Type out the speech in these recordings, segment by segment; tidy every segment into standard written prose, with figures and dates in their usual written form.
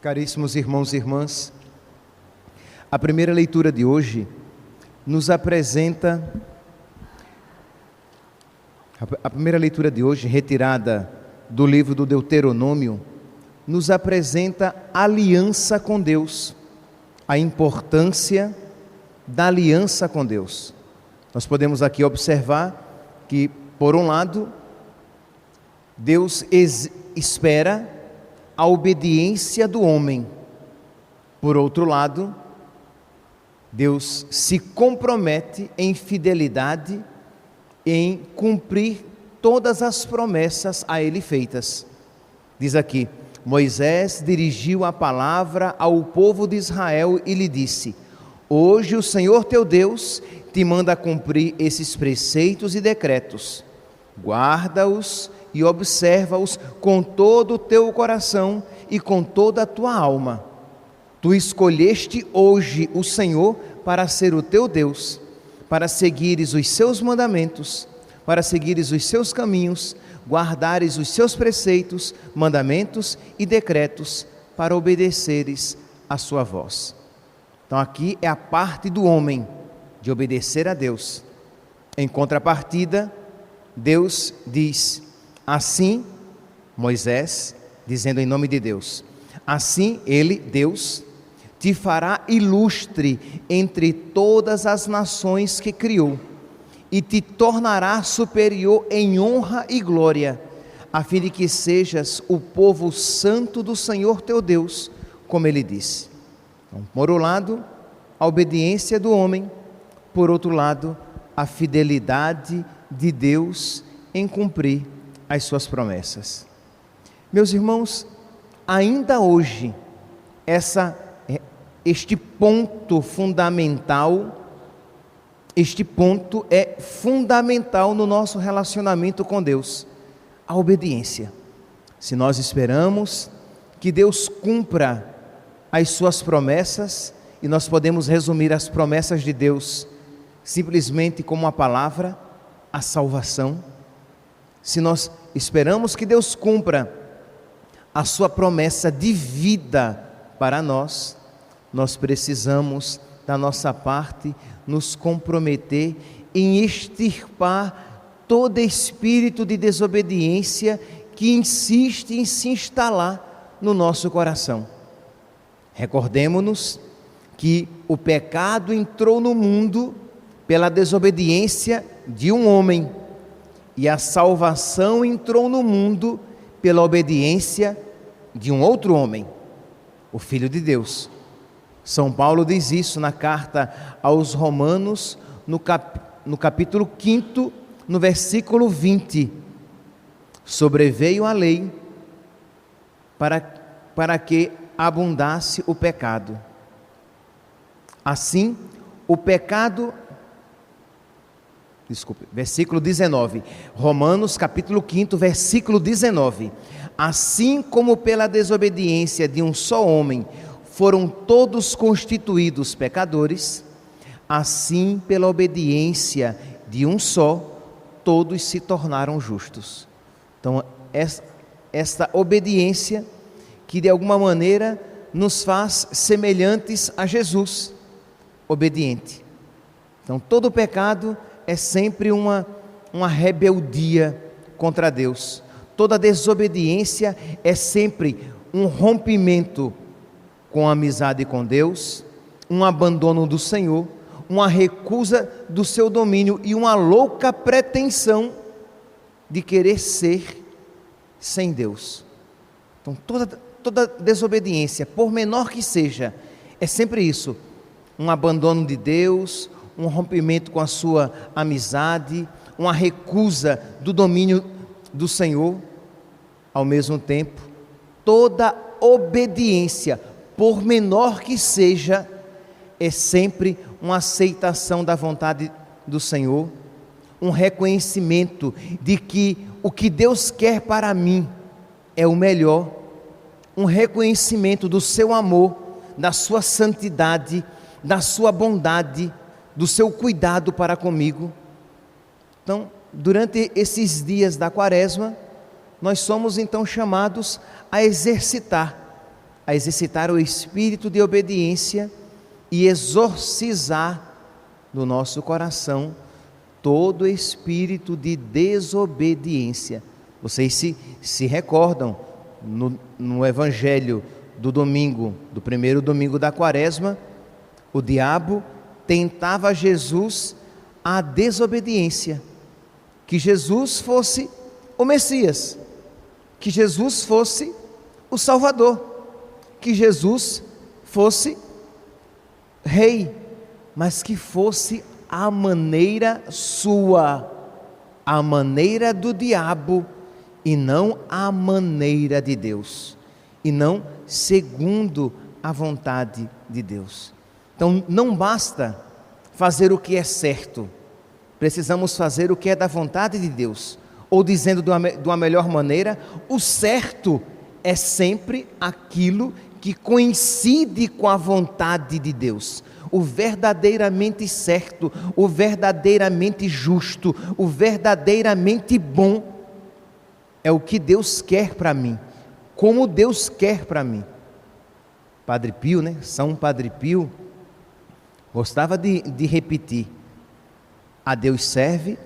Caríssimos irmãos e irmãs, a primeira leitura de hoje nos apresenta, retirada do livro do Deuteronômio, nos apresenta aliança com Deus, a importância da aliança com Deus. Nós podemos aqui observar que, por um lado, Deus espera a obediência do homem. Por outro lado, Deus se compromete em fidelidade em cumprir todas as promessas a ele feitas. Diz aqui: Moisés dirigiu a palavra ao povo de Israel e lhe disse: Hoje o Senhor teu Deus te manda cumprir esses preceitos e decretos. Guarda-os e observa-os com todo o teu coração e com toda a tua alma. Tu escolheste hoje o Senhor para ser o teu Deus, para seguires os seus mandamentos, para seguires os seus caminhos, guardares os seus preceitos, mandamentos e decretos, para obedeceres a sua voz. Então aqui é a parte do homem, de obedecer a Deus. Em contrapartida, Deus diz: assim, Moisés, dizendo em nome de Deus, assim ele, Deus, te fará ilustre entre todas as nações que criou, e te tornará superior em honra e glória, a fim de que sejas o povo santo do Senhor teu Deus, como ele disse. Então, por um lado, a obediência do homem, por outro lado, a fidelidade de Deus em cumprir as suas promessas. Meus irmãos, ainda hoje, este ponto é fundamental no nosso relacionamento com Deus, a obediência. Se nós esperamos que Deus cumpra as suas promessas, e nós podemos resumir as promessas de Deus simplesmente como a palavra, a salvação. Se nós esperamos que Deus cumpra a sua promessa de vida para nós, nós precisamos, da nossa parte, nos comprometer em extirpar todo espírito de desobediência que insiste em se instalar no nosso coração. Recordemo-nos que o pecado entrou no mundo pela desobediência de um homem, e a salvação entrou no mundo pela obediência de um outro homem, o Filho de Deus. São Paulo diz isso na carta aos Romanos, no capítulo 5, no versículo 20. Sobreveio a lei para que abundasse o pecado. Assim, o pecado... versículo 19, Romanos capítulo 5, versículo 19. Assim como pela desobediência de um só homem foram todos constituídos pecadores, assim pela obediência de um só, todos se tornaram justos. Então, esta obediência que de alguma maneira nos faz semelhantes a Jesus, obediente. Então, todo pecado é sempre uma rebeldia contra Deus. Toda desobediência é sempre um rompimento com a amizade com Deus, um abandono do Senhor, uma recusa do seu domínio e uma louca pretensão de querer ser sem Deus. Então, toda desobediência, por menor que seja, é sempre isso: um abandono de Deus, um rompimento com a sua amizade, uma recusa do domínio do Senhor. Ao mesmo tempo, toda obediência, por menor que seja, é sempre uma aceitação da vontade do Senhor, um reconhecimento de que o que Deus quer para mim é o melhor, um reconhecimento do seu amor, da sua santidade, da sua bondade, do seu cuidado para comigo. Então, durante esses dias da Quaresma, nós somos então chamados a exercitar a exercitar o espírito de obediência e exorcizar do nosso coração todo espírito de desobediência. Vocês se recordam no evangelho do domingo, do primeiro domingo da quaresma, o diabo tentava Jesus a desobediência, que Jesus fosse o Messias, que Jesus fosse o Salvador, que Jesus fosse rei, mas que fosse a maneira sua, a maneira do diabo, e não a maneira de Deus, e não segundo a vontade de Deus. Então não basta fazer o que é certo, precisamos fazer o que é da vontade de Deus, ou dizendo de uma melhor maneira, o certo é sempre aquilo que coincide com a vontade de Deus. O verdadeiramente certo, o verdadeiramente justo, o verdadeiramente bom é o que Deus quer para mim, como Deus quer para mim. Padre Pio, São Padre Pio, gostava de repetir: a Deus serve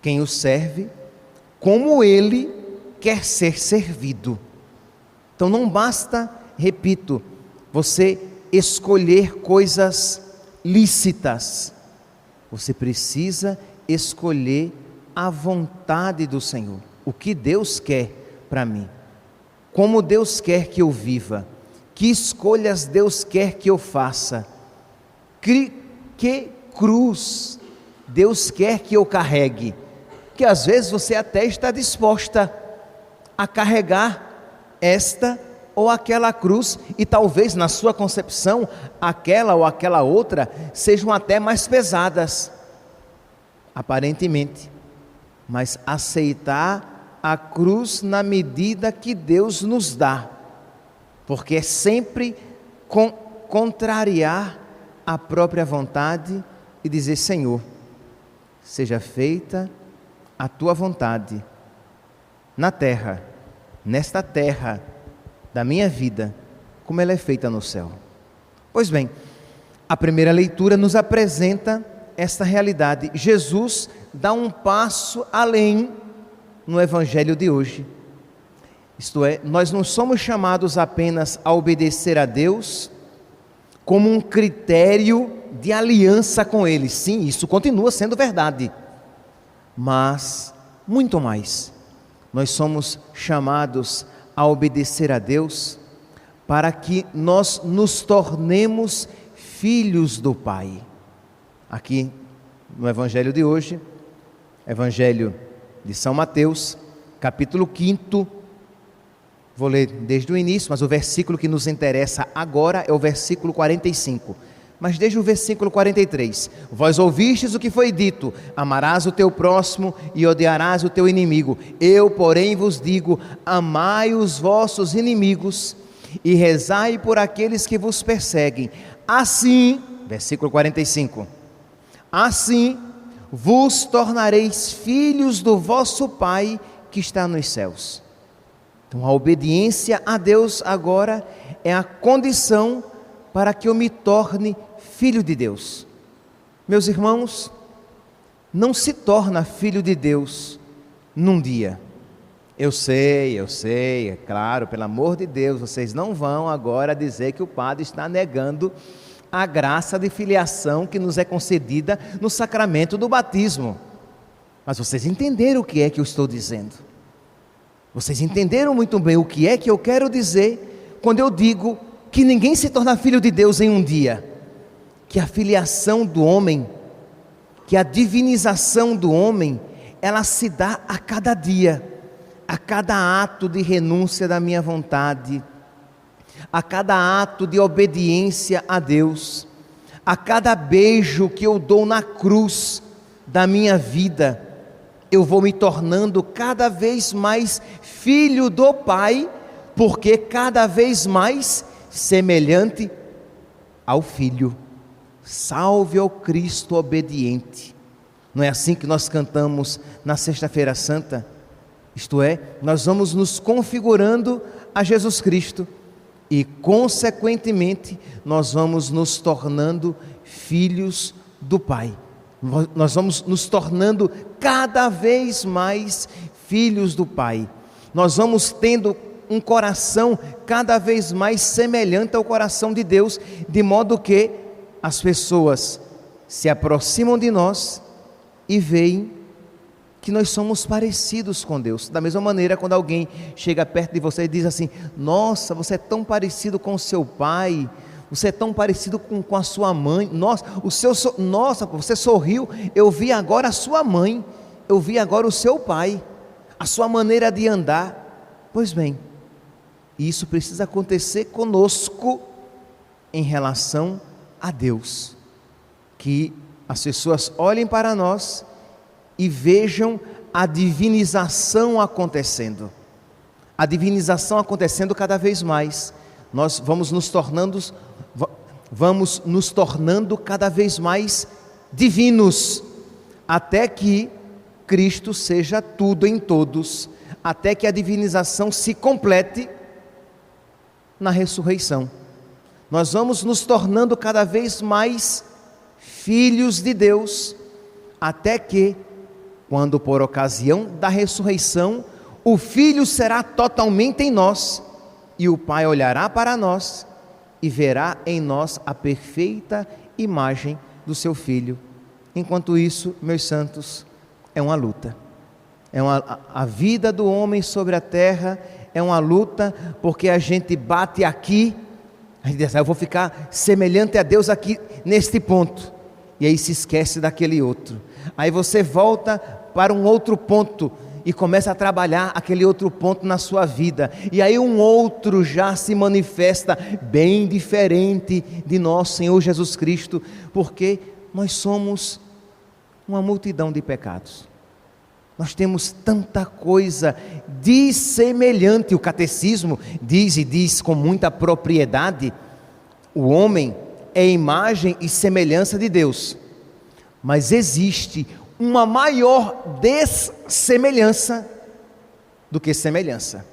quem o serve como Ele quer ser servido. Então não basta, repito, você escolher coisas lícitas, você precisa escolher a vontade do Senhor, o que Deus quer para mim, como Deus quer que eu viva, que escolhas Deus quer que eu faça, que cruz Deus quer que eu carregue, que às vezes você até está disposta a carregar esta ou aquela cruz, e talvez na sua concepção, aquela ou aquela outra sejam até mais pesadas, aparentemente, mas aceitar a cruz na medida que Deus nos dá, porque é sempre contrariar a própria vontade e dizer: Senhor, seja feita a tua vontade na terra, nesta terra da minha vida, como ela é feita no céu. Pois bem, a primeira leitura nos apresenta esta realidade. Jesus dá um passo além no evangelho de hoje. Isto é, nós não somos chamados apenas a obedecer a Deus como um critério de aliança com Ele. Sim, isso continua sendo verdade, mas muito mais. Nós somos chamados a obedecer a Deus para que nós nos tornemos filhos do Pai. Aqui no evangelho de hoje, evangelho de São Mateus, capítulo 5, vou ler desde o início, mas o versículo que nos interessa agora é o versículo 45. Mas desde o versículo 43, vós ouvistes o que foi dito: amarás o teu próximo e odiarás o teu inimigo. Eu, porém, vos digo: amai os vossos inimigos e rezai por aqueles que vos perseguem. Assim, versículo 45, assim vos tornareis filhos do vosso Pai que está nos céus. Então a obediência a Deus agora é a condição para que eu me torne filho de Deus. Meus irmãos, não se torna filho de Deus num dia. Eu sei, é claro, pelo amor de Deus, vocês não vão agora dizer que o padre está negando a graça de filiação que nos é concedida no sacramento do batismo. Mas vocês entenderam o que é que eu estou dizendo. Vocês entenderam muito bem o que é que eu quero dizer quando eu digo que ninguém se torna filho de Deus em um dia. Que a filiação do homem, que a divinização do homem, ela se dá a cada dia, a cada ato de renúncia da minha vontade, a cada ato de obediência a Deus, a cada beijo que eu dou na cruz da minha vida, eu vou me tornando cada vez mais filho do Pai, porque cada vez mais semelhante ao Filho. Salve ao Cristo obediente. Não é assim que nós cantamos na Sexta-feira Santa? Isto é, nós vamos nos configurando a Jesus Cristo e, consequentemente, nós vamos nos tornando filhos do Pai. Nós vamos nos tornando cada vez mais filhos do Pai. Nós vamos tendo um coração cada vez mais semelhante ao coração de Deus, de modo que as pessoas se aproximam de nós e veem que nós somos parecidos com Deus. Da mesma maneira, quando alguém chega perto de você e diz assim: nossa, você é tão parecido com o seu pai, você é tão parecido com a sua mãe, nossa, você sorriu, eu vi agora a sua mãe, eu vi agora o seu pai, a sua maneira de andar. Pois bem, isso precisa acontecer conosco em relação a Deus, que as pessoas olhem para nós e vejam a divinização acontecendo, cada vez mais. Nós vamos nos tornando cada vez mais divinos, até que Cristo seja tudo em todos, até que a divinização se complete na ressurreição. Nós vamos nos tornando cada vez mais filhos de Deus, até que, quando por ocasião da ressurreição, o Filho será totalmente em nós, e o Pai olhará para nós e verá em nós a perfeita imagem do seu Filho. Enquanto isso, meus santos, é uma luta. A vida do homem sobre a terra é uma luta, porque a gente bate aqui, a gente diz: eu vou ficar semelhante a Deus aqui neste ponto, e aí se esquece daquele outro. Aí você volta para um outro ponto e começa a trabalhar aquele outro ponto na sua vida, e aí um outro já se manifesta bem diferente de nosso Senhor Jesus Cristo, porque nós somos uma multidão de pecados. Nós temos tanta coisa dissemelhante. O catecismo diz com muita propriedade: o homem é imagem e semelhança de Deus, mas existe uma maior dessemelhança do que semelhança.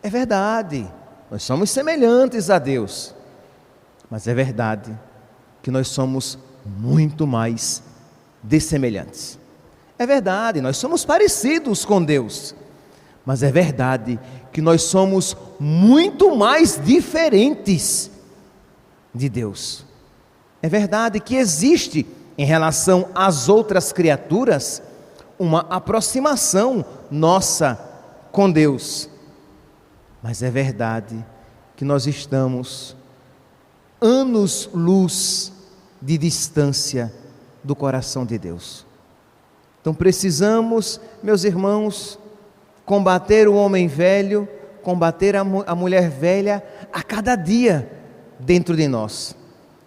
É verdade, nós somos semelhantes a Deus, mas é verdade que nós somos muito mais dessemelhantes. É verdade, nós somos parecidos com Deus, mas é verdade que nós somos muito mais diferentes de Deus. É verdade que existe, em relação às outras criaturas, uma aproximação nossa com Deus, mas é verdade que nós estamos anos-luz de distância do coração de Deus. Então precisamos, meus irmãos, combater o homem velho, combater a mulher velha a cada dia dentro de nós.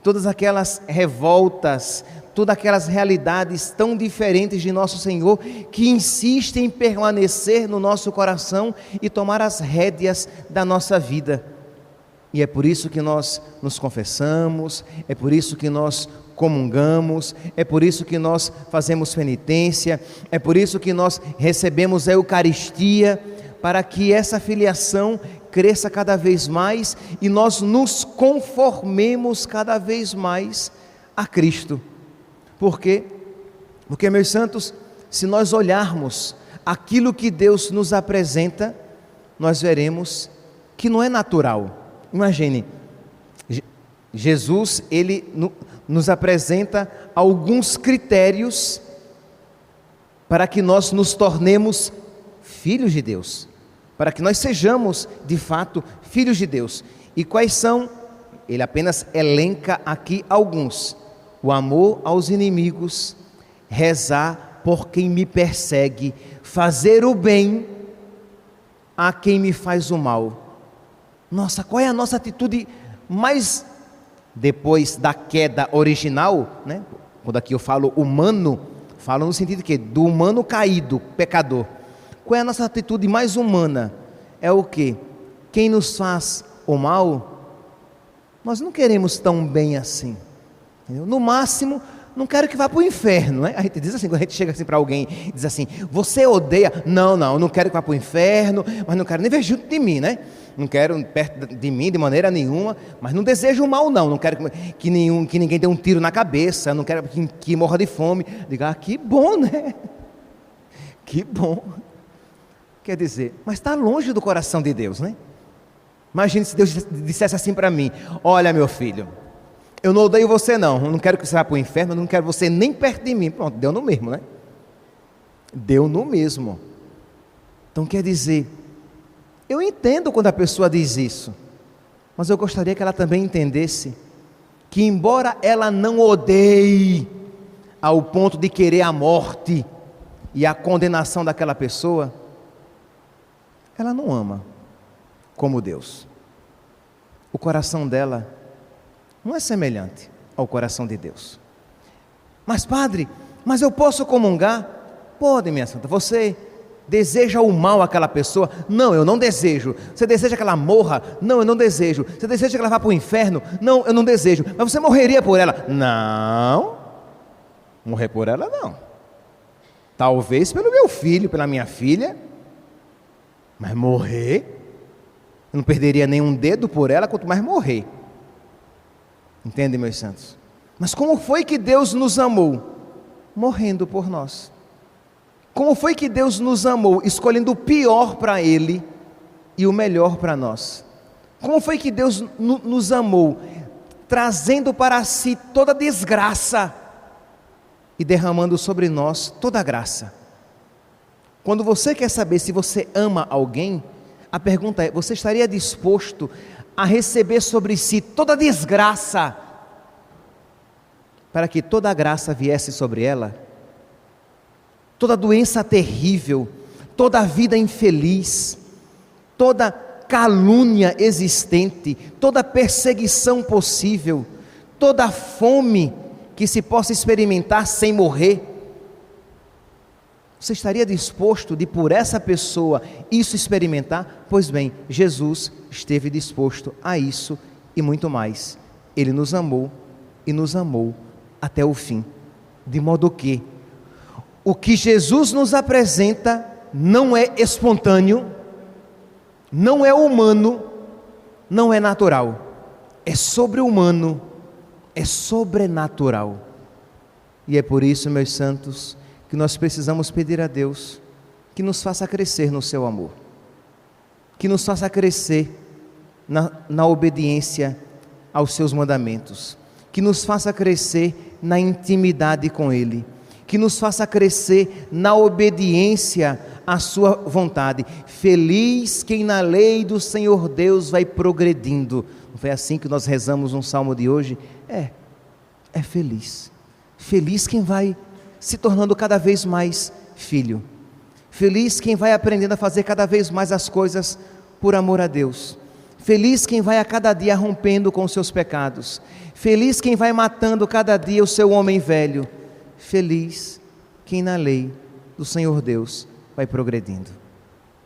Todas aquelas revoltas, todas aquelas realidades tão diferentes de nosso Senhor, que insistem em permanecer no nosso coração e tomar as rédeas da nossa vida. E é por isso que nós nos confessamos, é por isso que nós comungamos, é por isso que nós fazemos penitência, é por isso que nós recebemos a Eucaristia, para que essa filiação cresça cada vez mais e nós nos conformemos cada vez mais a Cristo. Por quê? Porque, meus santos, se nós olharmos aquilo que Deus nos apresenta, nós veremos que não é natural. Imagine, Jesus, ele nos apresenta alguns critérios para que nós nos tornemos filhos de Deus, para que nós sejamos de fato filhos de Deus. E quais são? Ele apenas elenca aqui alguns: o amor aos inimigos, rezar por quem me persegue, fazer o bem a quem me faz o mal. Nossa, qual é a nossa atitude mais, depois da queda original, né? Quando aqui eu falo humano, falo no sentido de quê? Do humano caído, pecador. Qual é a nossa atitude mais humana? É o quê? Quem nos faz o mal, nós não queremos tão bem assim. Entendeu? No máximo, não quero que vá para o inferno, né? A gente diz assim, quando a gente chega assim para alguém, diz assim, você odeia? Não, não quero que vá para o inferno, mas não quero nem ver junto de mim, né? Não quero perto de mim de maneira nenhuma, mas não desejo o mal não quero que ninguém dê um tiro na cabeça, não quero que morra de fome. Diga, que bom, né? Que bom. Quer dizer, mas está longe do coração de Deus, né? Imagine se Deus dissesse assim para mim, olha meu filho, eu não odeio você não quero que você vá para o inferno, não quero você nem perto de mim. Pronto, deu no mesmo, né? Deu no mesmo. Então quer dizer, eu entendo quando a pessoa diz isso, mas eu gostaria que ela também entendesse que embora ela não odeie ao ponto de querer a morte e a condenação daquela pessoa, ela não ama como Deus. O coração dela não é semelhante ao coração de Deus. Mas padre, mas eu posso comungar? Pode, minha santa. Você deseja o mal àquela pessoa? Não, eu não desejo. Você deseja que ela morra? Não, eu não desejo. Você deseja que ela vá para o inferno? Não, eu não desejo. Mas você morreria por ela? Não, morrer por ela não. Talvez pelo meu filho, pela minha filha, mas morrer, eu não perderia nenhum dedo por ela, quanto mais morrer. Entende, meus santos? Mas como foi que Deus nos amou? Morrendo por nós. Como foi que Deus nos amou? Escolhendo o pior para Ele e o melhor para nós. Como foi que Deus nos amou? Trazendo para si toda a desgraça e derramando sobre nós toda a graça. Quando você quer saber se você ama alguém, a pergunta é, você estaria disposto a receber sobre si toda a desgraça, para que toda a graça viesse sobre ela? Toda doença terrível, toda vida infeliz, toda calúnia existente, toda perseguição possível, toda fome que se possa experimentar sem morrer, você estaria disposto de por essa pessoa isso experimentar? Pois bem, Jesus esteve disposto a isso e muito mais. Ele nos amou e nos amou até o fim. De modo que o que Jesus nos apresenta não é espontâneo, não é humano, não é natural. É sobre-humano, é sobrenatural. E é por isso, meus santos, que nós precisamos pedir a Deus que nos faça crescer no seu amor, que nos faça crescer na obediência aos seus mandamentos, que nos faça crescer na intimidade com Ele, que nos faça crescer na obediência à sua vontade. Feliz quem na lei do Senhor Deus vai progredindo. Não foi assim que nós rezamos no salmo de hoje? É feliz. Feliz quem vai se tornando cada vez mais filho. Feliz quem vai aprendendo a fazer cada vez mais as coisas por amor a Deus. Feliz quem vai a cada dia rompendo com os seus pecados. Feliz quem vai matando cada dia o seu homem velho. Feliz quem na lei do Senhor Deus vai progredindo.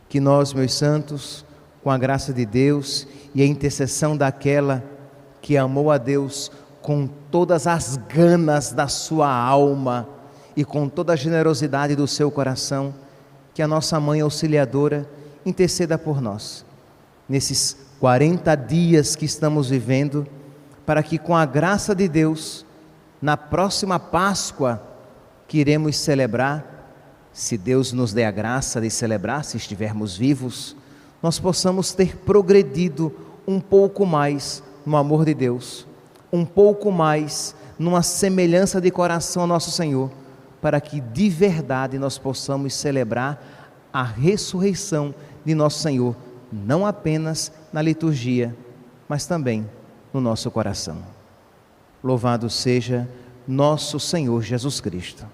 Que nós, meus santos, com a graça de Deus e a intercessão daquela que amou a Deus com todas as ganas da sua alma e com toda a generosidade do seu coração, que a nossa Mãe Auxiliadora interceda por nós, nesses 40 dias que estamos vivendo, para que com a graça de Deus, na próxima Páscoa, que iremos celebrar, se Deus nos der a graça de celebrar, se estivermos vivos, nós possamos ter progredido um pouco mais no amor de Deus, um pouco mais numa semelhança de coração ao nosso Senhor, para que de verdade nós possamos celebrar a ressurreição de nosso Senhor, não apenas na liturgia, mas também no nosso coração. Louvado seja nosso Senhor Jesus Cristo.